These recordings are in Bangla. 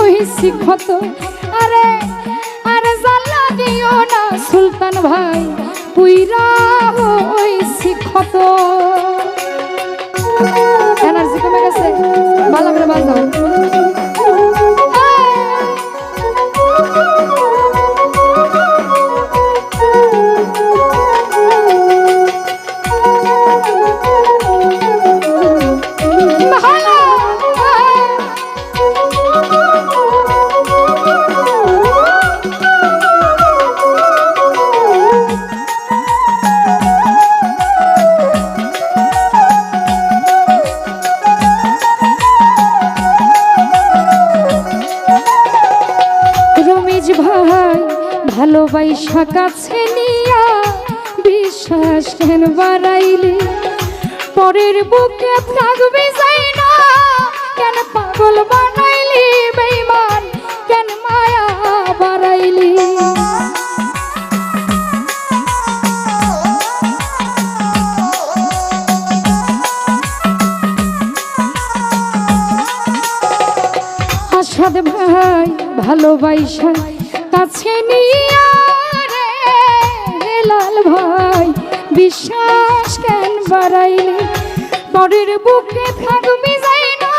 হইছি ক্ষত। আরে আরে জ্বালা দিও না সুলতান ভাই, পুইরা হইছি ক্ষত। এনার্জি কমে গেছে, ভালো করে বাজাও। ভালোবাসা কাছে নিয়া বিশ্বাস কেন বাড়াইলি, পরের বুকে থাকবি যাই না কেন পাগল বানাইলি, বেঈমান কেন মায়া বাড়াইলি। আসাদ ভাই ভালোবাসা কাছে নিয়া রে লাল ভাই বিশ্বাস কেন বাড়াইলি, পরের বুকে থাকবি যাই না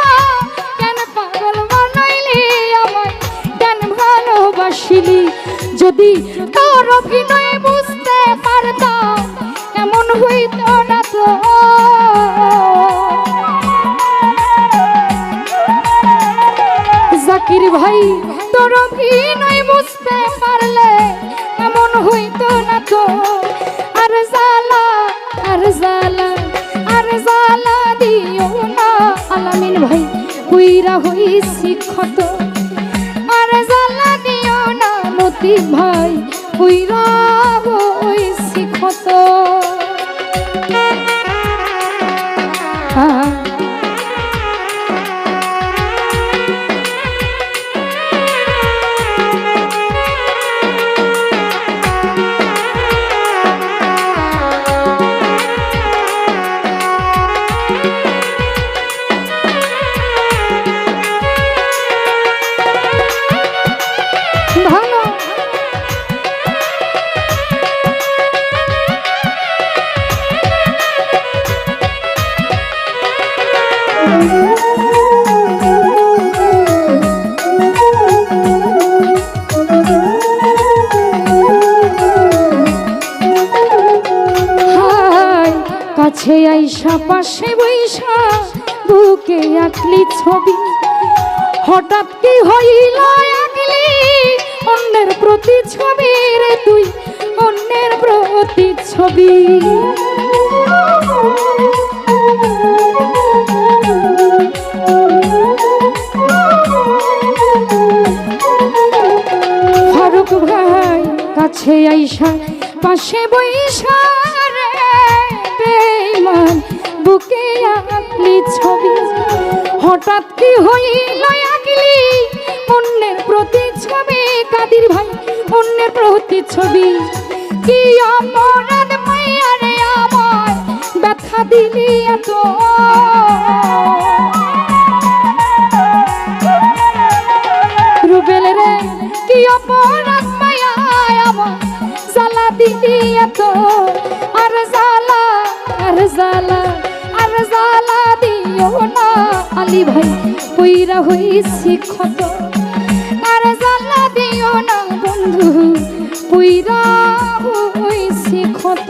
কেন পাগল বানাইলি, আমায় কেন ভালোবাসিলি। যদি তোর অভিনয় বুঝতে পারতাম এমন হইতো না তো। জাকির ভাই তোর অভিনয় বুঝতে পারলে এমন হইতো না তো। আর জ্বালা আর জ্বালা আর জ্বালা দিও না আলামিন ভাই, পুইরা হইছি ক্ষত। আর জ্বালা দিও না মতি ভাই, পুইরা হইছি ক্ষত। কাছে আইসা পাশে বইসা বুকে আঁকলি ছবি, হঠাৎ কি হইল আঁকলি অন্যের প্রতি ছবি রে তুই, অন্যের প্রতি ছবি। ফারুক ভাই কাছে আইসা পাশে বইসা বেঈমান বুকে আঁকলি ছবি, হঠাৎ কি হইল আঁকলি অন্যের প্রতি ছবি। কাদির ভাই অন্যের প্রতি ছবি, কি অপরাধ মাইয়া রে আমায় ব্যথা দিলি এত। রুবেল রে কি অপরাধ মাইয়া আমায় জ্বালা দিলি এত। আর জ্বালা আর জ্বালা আর জ্বালা দিও না আলী ভাই, পুইরা হইছি ক্ষত। আর জ্বালা দিও না বন্ধু, পুইরা হইছি ক্ষত।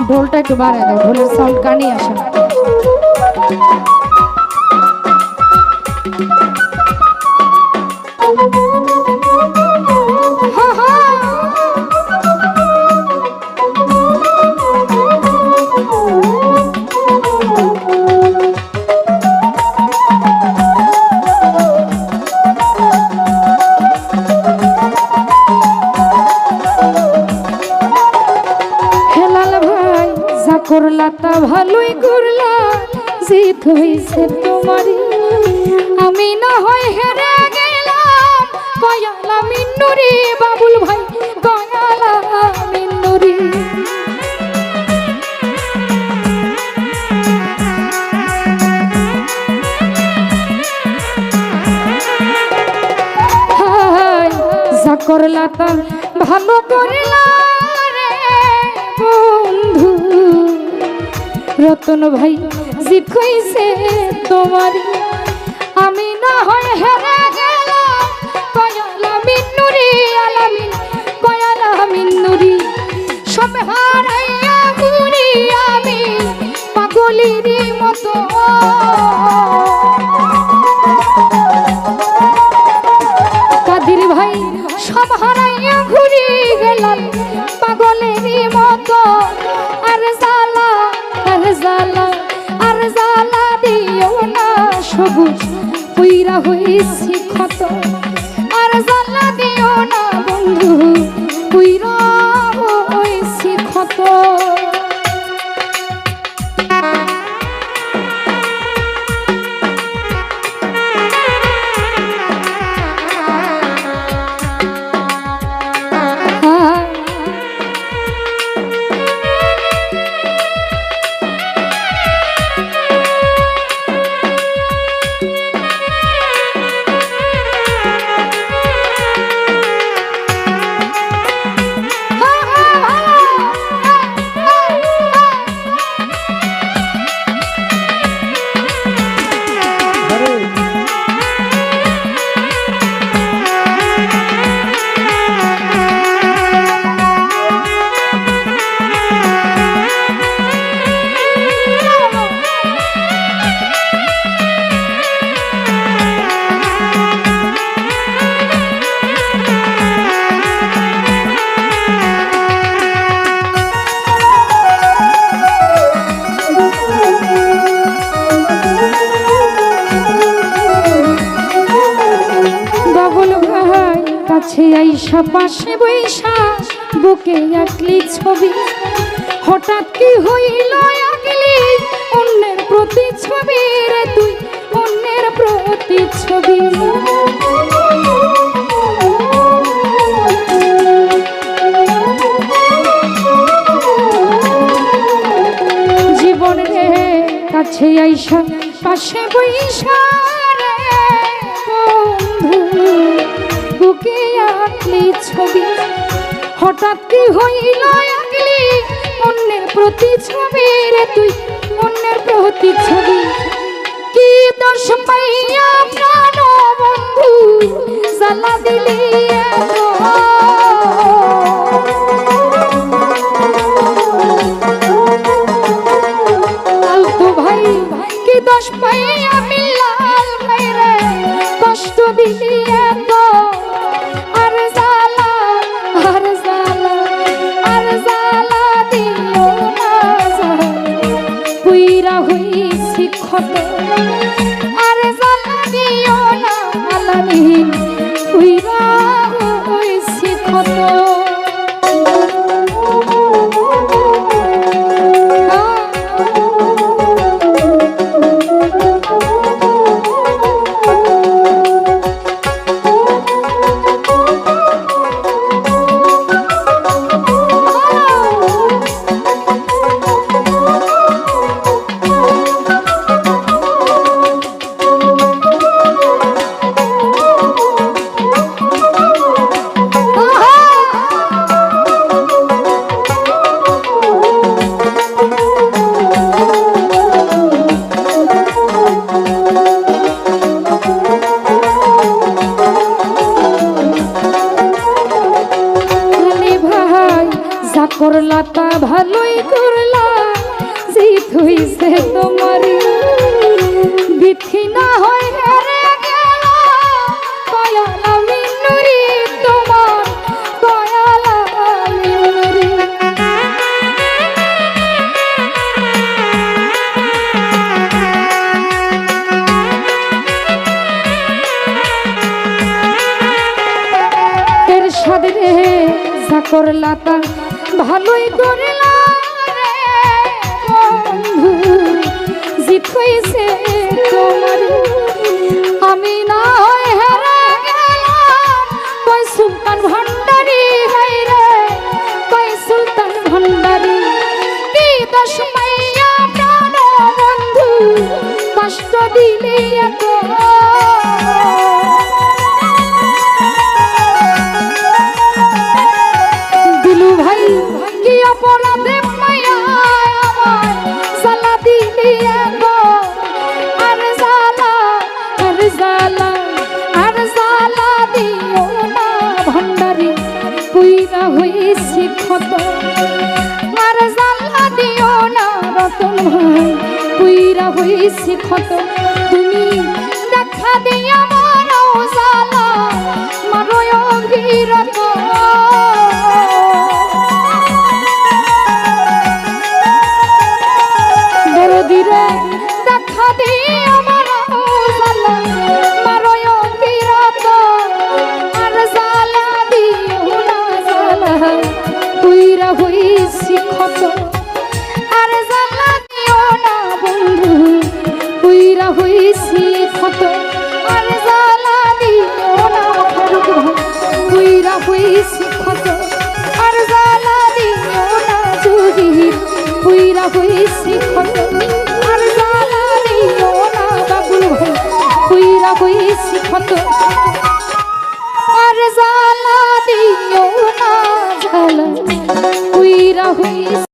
ঢোলটা একটু বাড়ায় দাও, ঢোলের সাউন্ড কানে আসে না। করলা তা ভালোই করলা, জিত হইছে তোমারই। আমি না হয় হেরে গেলাম, কয়ালা মিন্নুরি বাবুল ভাই, কয়ালা মিন্নুরি। যা করলা তা ভালো করলা রে বন্ধু, রতন ভাই জিত হইছে তোমারই। আমি না হয় হেরে গেলাম, কয়ালা মিন্নুরি আলামিন, কয়ালা মিন্নুরি। সব হারাইয়া ঘুরি আমি পাগলির মতো, কাদির ভাই সব হারাইয়া ঘুরি গেলাম পাগলের মতো। আর জ্বালা, আর জ্বালা, আর জ্বালা দিও না সবুজ, পুইরা হইছি ক্ষত। আর জ্বালা দিও না বন্ধু, পুইরা হইছি ক্ষত। আইসা পাশে বৈশা বুকে আঁকলি ছবি, হঠাৎ কি হইল আঁকলি অন্যের প্রতি ছবি রে তুই, অন্যের প্রতি ছবি। জীবন রে কাছে আইসা পাশে বৈশা রে বন্ধু, বুকে আঁকলি ছবি, হঠাৎ কি হইল আঁকলি অন্যের প্রতি ছবি রে তুই, অন্যের প্রতি ছবি। কি দোষ পাইয়া প্রাণ বন্ধু জ্বালা দিলি এত, আলতু ভাই কি দোষ পাইয়া মিলাল ভাই রে কষ্ট দিলি এত। আর জ্বালা, আর জ্বালা, আর জ্বালা দিও না পুইরা হইছি ক্ষত। আর জ্বালা দিও না আলামিন, পুইরা হইছি ক্ষত। করলা তা ভালোই করলা, জিত হইছে তোমারই। বিথি না হয় হেরে গেল, কয়ালা মিন্নুরি তোমার, কয়ালা মিন্নুরি। এর সাথে যা করলা তা ভালোই করলা রে জিত হইছে তোমার আমি না হয় হেরে গেলাম কই সুলতান ভান্ডারি হায়রে কই সুলতান ভান্ডারি কি দোষ মাইয়া প্রাণ বন্ধু কষ্ট দিলে এত দিলু ভাই কি অপরাধে মাইয়া আমার সালা দিলি এত আর সালা দিও না ভান্ডারি পুইরা হইছি ক্ষত আর জালা দিও না রতন ভাই পুইরা হইছি ক্ষত তুমি দেখা দিয়া মারো জালা মারো অভিরত দরদিরে দেখা দিয়া মারো জালা মারো অভিরত আর জালা দিও না জালা পুইরা হইছি ক্ষত আর জালা দিও না বন্ধু পুইরা হইছি ক্ষত আর জালা দিও না পুইরা হইছি ক্ষত আর জালা দিও না যদি পুইরা হইছি ক্ষত আর জালা দিও না বাবুল ভাই পুইরা হইছি ক্ষত আর জালা দিও না জালা পুইরা হইছি